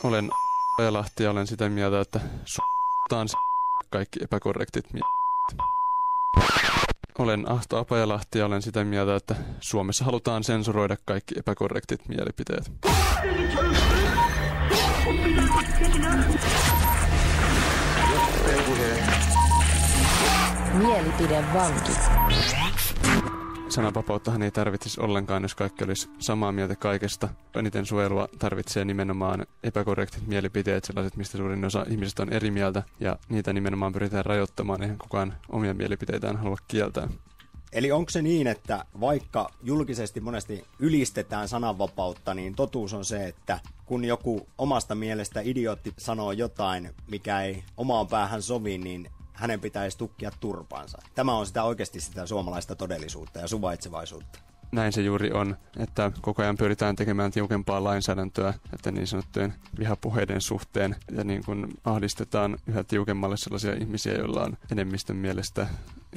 Olen Ajalahti ja olen sitä mieltä, että s**taan kaikki epäkorrektit Olen Ahto Apajalahti ja olen sitä mieltä, että Suomessa halutaan sensuroida kaikki epäkorrektit mielipiteet. Mielipidevanki. Sananvapauttahan ei tarvitsisi ollenkaan, jos kaikki olisi samaa mieltä kaikesta. Eniten suojelua tarvitsee nimenomaan epäkorrektit mielipiteet, sellaiset, mistä suurin osa ihmisistä on eri mieltä, ja niitä nimenomaan pyritään rajoittamaan, eihän kukaan omia mielipiteitään halua kieltää. Eli onko se niin, että vaikka julkisesti monesti ylistetään sananvapautta, niin totuus on se, että kun joku omasta mielestä idiootti sanoo jotain, mikä ei omaan päähän sovi, niin hänen pitäisi tukkia turpansa. Tämä on sitä oikeasti sitä suomalaista todellisuutta ja suvaitsevaisuutta. Näin se juuri on, että koko ajan pyritään tekemään tiukempaa lainsäädäntöä, että niin sanottujen vihapuheiden suhteen, ja niin kuin ahdistetaan yhä tiukemmalle sellaisia ihmisiä, joilla on enemmistön mielestä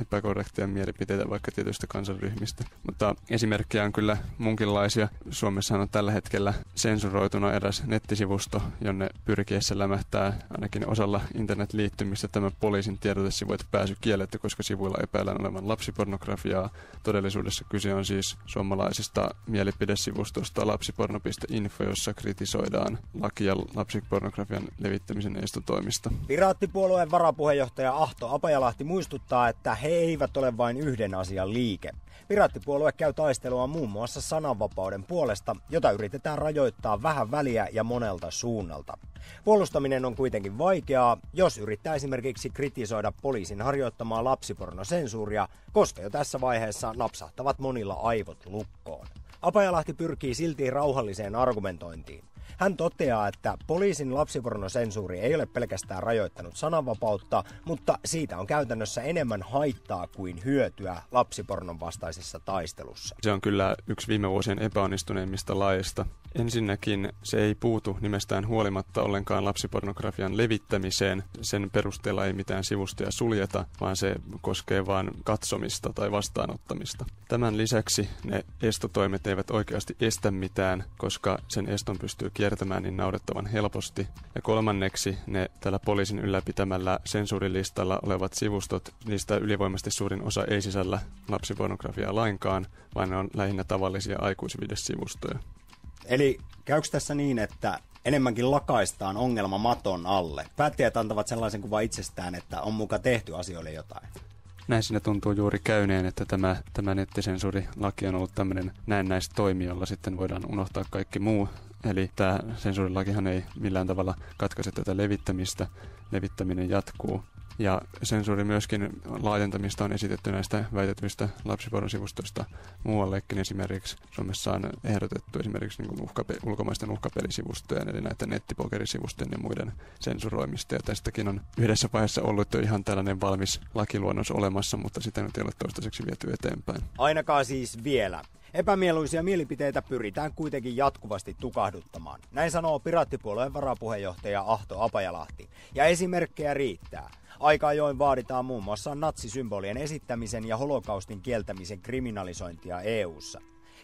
epäkorrekteja mielipiteitä vaikka tietyistä kansanryhmistä. Mutta esimerkkejä on kyllä munkinlaisia. Suomessahan on tällä hetkellä sensuroituna eräs nettisivusto, jonne pyrkiessä lämähtää ainakin osalla internetliittymistä tämä poliisin tiedotesivu, että pääsy kielletty, koska sivuilla epäillään olevan lapsipornografiaa. Todellisuudessa kyse on siis suomalaisesta mielipidesivustosta lapsiporno.info, jossa kritisoidaan lakia lapsipornografian levittämisen estotoimista. Piraattipuolueen varapuheenjohtaja Ahto Apajalahti muistuttaa, että he eivät ole vain yhden asian liike. Piraattipuolue käy taistelua muun muassa sananvapauden puolesta, jota yritetään rajoittaa vähän väliä ja monelta suunnalta. Puolustaminen on kuitenkin vaikeaa, jos yrittää esimerkiksi kritisoida poliisin harjoittamaa lapsipornosensuuria, koska jo tässä vaiheessa napsahtavat monilla aivot lukkoon. Apajalahti pyrkii silti rauhalliseen argumentointiin. Hän toteaa, että poliisin lapsipornosensuuri ei ole pelkästään rajoittanut sananvapautta, mutta siitä on käytännössä enemmän haittaa kuin hyötyä lapsipornon vastaisessa taistelussa. Se on kyllä yksi viime vuosien epäonnistuneimmista laeista. Ensinnäkin se ei puutu nimestään huolimatta ollenkaan lapsipornografian levittämiseen. Sen perusteella ei mitään sivustoja suljeta, vaan se koskee vain katsomista tai vastaanottamista. Tämän lisäksi ne estotoimet eivät oikeasti estä mitään, koska sen eston pystyy kiertämään niin naurettavan helposti. Ja kolmanneksi ne tällä poliisin ylläpitämällä sensuurilistalla olevat sivustot, niistä ylivoimaisesti suurin osa ei sisällä lapsipornografiaa lainkaan, vaan ne on lähinnä tavallisia aikuisviidesivustoja. Eli käykö tässä niin, että enemmänkin lakaistaan ongelma maton alle? Päättäjät antavat sellaisen kuvan itsestään, että on muka tehty asioille jotain. Näin siinä tuntuu juuri käyneen, että tämä nettisensuurilaki on ollut tämmöinen näennäistoimi, jolla sitten voidaan unohtaa kaikki muu. Eli tämä sensuurilakihan ei millään tavalla katkaise tätä levittämistä. Levittäminen jatkuu. Ja sensuuri myöskin laajentamista on esitetty näistä väitetyistä lapsipornosivustoista muuallekin. Esimerkiksi Suomessa on ehdotettu esimerkiksi niin kuin ulkomaisten uhkapelisivustojen, eli näiden nettipokerisivustojen ja muiden sensuroimista. Ja tästäkin on yhdessä vaiheessa ollut jo ihan tällainen valmis lakiluonnos olemassa, mutta sitä nyt ei ole toistaiseksi viety eteenpäin. Ainakaan siis vielä. Epämieluisia mielipiteitä pyritään kuitenkin jatkuvasti tukahduttamaan. Näin sanoo Piraattipuolueen varapuheenjohtaja Ahto Apajalahti. Ja esimerkkejä riittää. Aika ajoin vaaditaan muun muassa natsisymbolien esittämisen ja holokaustin kieltämisen kriminalisointia EU:ssa.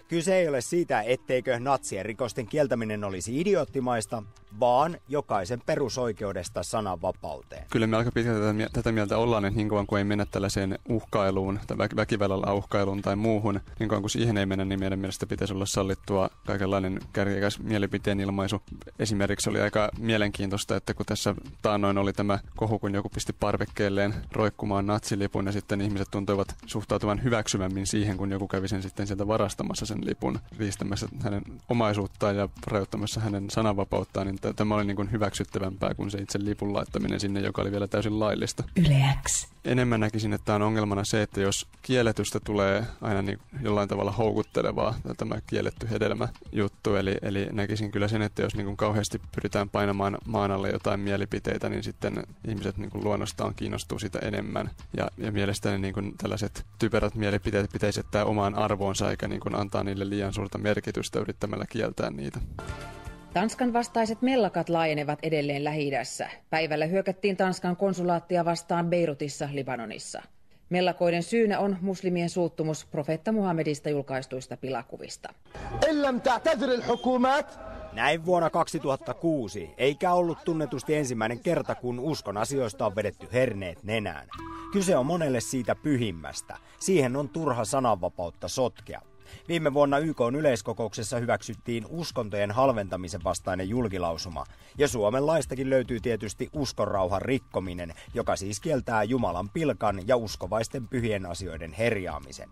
Kyse ei ole siitä, etteikö natsien rikosten kieltäminen olisi idioottimaista, vaan jokaisen perusoikeudesta sananvapauteen. Kyllä me aika pitkälti tätä mieltä ollaan, että niin kauan kuin ei mennä tällaiseen uhkailuun tai väkivallalla uhkailuun tai muuhun, niin kauan kuin siihen ei mennä, niin meidän mielestä pitäisi olla sallittua kaikenlainen kärjekäs mielipiteen ilmaisu. Esimerkiksi oli aika mielenkiintoista, että kun tässä taannoin oli tämä kohu, kun joku pisti parvekkeelleen roikkumaan natsilipun ja sitten ihmiset tuntuivat suhtautuvan hyväksyvämmin siihen, kun joku kävi sen sitten sieltä varastamassa sen lipun, riistämässä hänen omaisuuttaan ja rajoittamassa hänen sananvapauttaan, niin tämä oli niin kuin hyväksyttävämpää kuin se itse lipun laittaminen sinne, joka oli vielä täysin laillista. Yle X. Enemmän näkisin, että on ongelmana se, että jos kielletystä tulee aina niin jollain tavalla houkuttelevaa tämä kielletty hedelmäjuttu, eli näkisin kyllä sen, että jos niin kuin kauheasti pyritään painamaan maan alle jotain mielipiteitä, niin sitten ihmiset niin kuin luonnostaan kiinnostuu sitä enemmän. Ja mielestäni niin kuin tällaiset typerät mielipiteet pitäisi jättää omaan arvoonsa, eikä niin kuin antaa niille liian suurta merkitystä yrittämällä kieltää niitä. Tanskan vastaiset mellakat laajenevat edelleen Lähi-idässä. Päivällä hyökättiin Tanskan konsulaattia vastaan Beirutissa, Libanonissa. Mellakoiden syynä on muslimien suuttumus profeetta Muhammedista julkaistuista pilakuvista. Näin vuonna 2006, eikä ollut tunnetusti ensimmäinen kerta, kun uskon asioista on vedetty herneet nenään. Kyse on monelle siitä pyhimmästä. Siihen on turha sananvapautta sotkea. Viime vuonna YK:n yleiskokouksessa hyväksyttiin uskontojen halventamisen vastainen julkilausuma. Ja Suomen laistakin löytyy tietysti uskonrauhan rikkominen, joka siis kieltää Jumalan pilkan ja uskovaisten pyhien asioiden herjaamisen.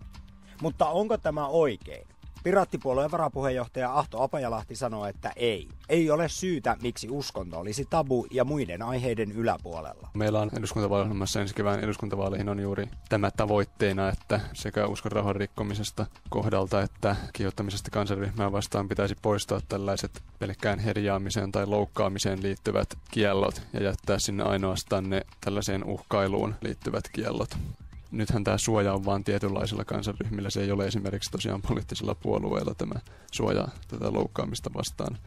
Mutta onko tämä oikein? Piraattipuolueen varapuheenjohtaja Ahto Apajalahti sanoo, että ei. Ei ole syytä, miksi uskonto olisi tabu ja muiden aiheiden yläpuolella. Meillä on eduskuntavaaliohjelmassa ensi kevään eduskuntavaaleihin on juuri tämä tavoitteena, että sekä uskonrauhan rikkomisesta kohdalta että kiihottamisesta kansanryhmää vastaan pitäisi poistaa tällaiset pelkkään herjaamiseen tai loukkaamiseen liittyvät kiellot ja jättää sinne ainoastaan ne tällaiseen uhkailuun liittyvät kiellot. Nythän tämä suoja on vain tietynlaisilla kansanryhmillä. Se ei ole esimerkiksi tosiaan poliittisilla puolueilla tämä suoja tätä loukkaamista vastaan.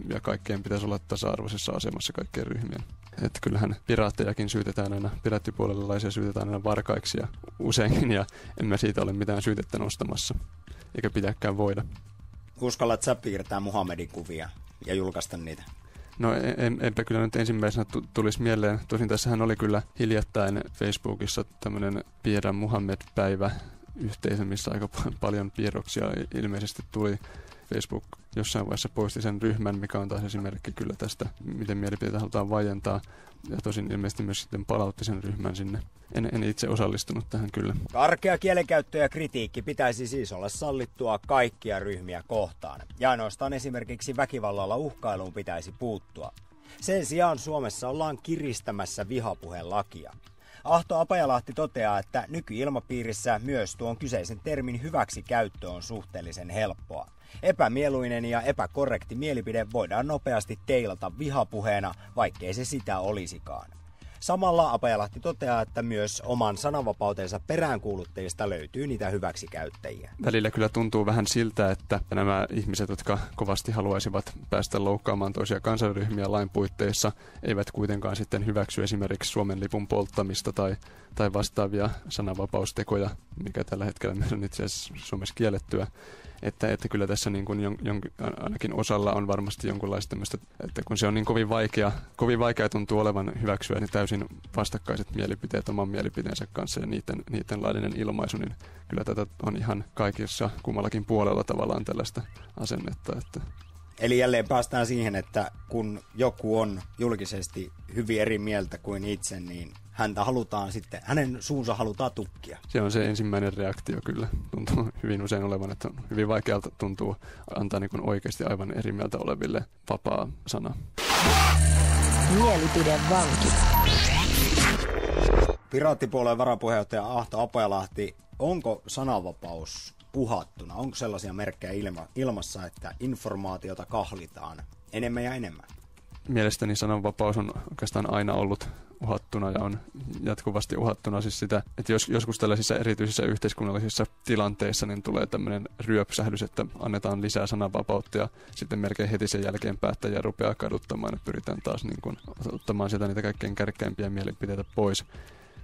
Ja kaikkien pitäisi olla tasa-arvoisessa asemassa kaikkien ryhmien. Että kyllähän piraattejakin syytetään aina, piraattipuolellalaisia syytetään aina varkaiksi ja useinkin. Ja emme siitä ole mitään syytettä nostamassa, eikä pitääkään voida. Uskallat sä piirtää Muhammedin kuvia ja julkaista niitä? No enpä kyllä nyt ensimmäisenä tulisi mieleen. Tosin tässähän oli kyllä hiljattain Facebookissa tämmöinen Piedä Muhammed-päivä yhteisö, missä aika paljon piirroksia ilmeisesti tuli. Facebook jossain vaiheessa poisti sen ryhmän, mikä on taas esimerkki kyllä tästä, miten mielipiteitä halutaan vaientaa. Ja tosin ilmeisesti myös sitten palautti sen ryhmän sinne. En itse osallistunut tähän kyllä. Karkea kielenkäyttö ja kritiikki pitäisi siis olla sallittua kaikkia ryhmiä kohtaan. Ja ainoastaan esimerkiksi väkivallalla uhkailuun pitäisi puuttua. Sen sijaan Suomessa ollaan kiristämässä vihapuhelakia. Ahto Apajalahti toteaa, että nykyilmapiirissä myös tuon kyseisen termin hyväksikäyttö on suhteellisen helppoa. Epämieluinen ja epäkorrekti mielipide voidaan nopeasti teilata vihapuheena, vaikkei se sitä olisikaan. Samalla Apajalahti toteaa, että myös oman sananvapautensa peräänkuuluttajista löytyy niitä hyväksikäyttäjiä. Välillä kyllä tuntuu vähän siltä, että nämä ihmiset, jotka kovasti haluaisivat päästä loukkaamaan toisia kansanryhmiä lain puitteissa, eivät kuitenkaan sitten hyväksy esimerkiksi Suomen lipun polttamista tai vastaavia sananvapaustekoja, mikä tällä hetkellä myös on itse asiassa Suomessa kiellettyä. Että kyllä tässä niin kuin ainakin osalla on varmasti jonkunlaista tämmöistä, että kun se on niin kovin vaikea tuntuu olevan hyväksyä niin täysin vastakkaiset mielipiteet oman mielipiteensä kanssa ja niiden laillinen ilmaisu, niin kyllä tätä on ihan kaikissa kummallakin puolella tavallaan tällaista asennetta. Että eli jälleen päästään siihen, että kun joku on julkisesti hyvin eri mieltä kuin itse, niin hänen suunsa halutaan tukkia. Se on se ensimmäinen reaktio kyllä. Tuntuu hyvin usein olevan, että on hyvin vaikealta tuntuu antaa niin kuin oikeasti aivan eri mieltä oleville vapaa sana. Mielipidevanki. Piraattipuolueen varapuheenjohtaja Ahto Apajalahti, onko sananvapaus uhattuna? Onko sellaisia merkkejä ilmassa, että informaatiota kahlitaan enemmän ja enemmän? Mielestäni sananvapaus on oikeastaan aina ollut uhattuna ja on jatkuvasti uhattuna siis sitä, että joskus tällaisissa erityisissä yhteiskunnallisissa tilanteissa niin tulee tämmöinen ryöpsähdys, että annetaan lisää sananvapautta ja sitten melkein heti sen jälkeen päättäjä rupeaa kaduttamaan ja pyritään taas niin kuin ottamaan sieltä niitä kaikkein kärkkäimpiä mielipiteitä pois.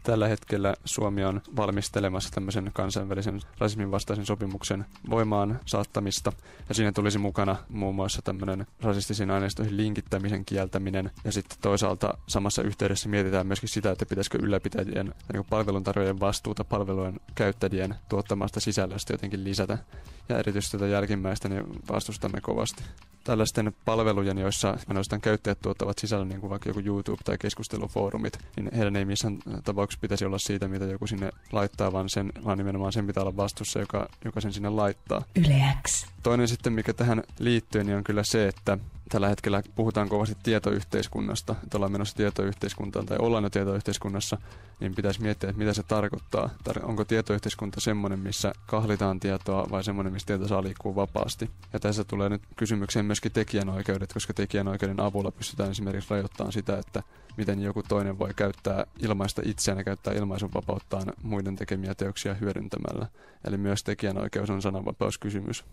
Tällä hetkellä Suomi on valmistelemassa tämmöisen kansainvälisen rasismin vastaisen sopimuksen voimaan saattamista. Ja siinä tulisi mukana muun muassa tämmöinen rasistisiin aineistoihin linkittämisen kieltäminen. Ja sitten toisaalta samassa yhteydessä mietitään myöskin sitä, että pitäisikö ylläpitäjien ja palveluntarjoajien vastuuta palvelujen käyttäjien tuottamasta sisällöstä jotenkin lisätä. Ja erityisesti tätä jälkimmäistä niin vastustamme kovasti. Tällaisten palvelujen, joissa ainoastaan käyttäjät tuottavat sisällön, niin kuin vaikka joku YouTube- tai keskustelufoorumit, niin heidän ei missään tapauksessa pitäisi olla siitä, mitä joku sinne laittaa, vaan nimenomaan sen pitää olla vastuussa, joka sen sinne laittaa. Yle X. Toinen sitten, mikä tähän liittyy, niin on kyllä se, että tällä hetkellä puhutaan kovasti tietoyhteiskunnasta, että ollaan menossa tietoyhteiskuntaan tai ollaan jo tietoyhteiskunnassa, niin pitäisi miettiä, että mitä se tarkoittaa. Onko tietoyhteiskunta semmoinen, missä kahlitaan tietoa vai semmoinen, missä tieto saa liikkua vapaasti. Ja tässä tulee nyt kysymykseen myöskin tekijänoikeudet, koska tekijänoikeuden avulla pystytään esimerkiksi rajoittamaan sitä, että miten joku toinen voi käyttää ilmaista itseään ja käyttää ilmaisunvapauttaan muiden tekemiä teoksia hyödyntämällä. Eli myös tekijänoikeus on sananvapauskysymys.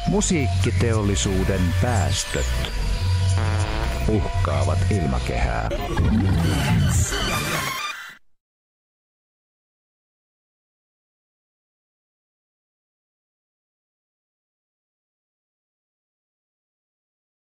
Musiikkiteollisuuden päästöt. uhkaavat ilmakehää.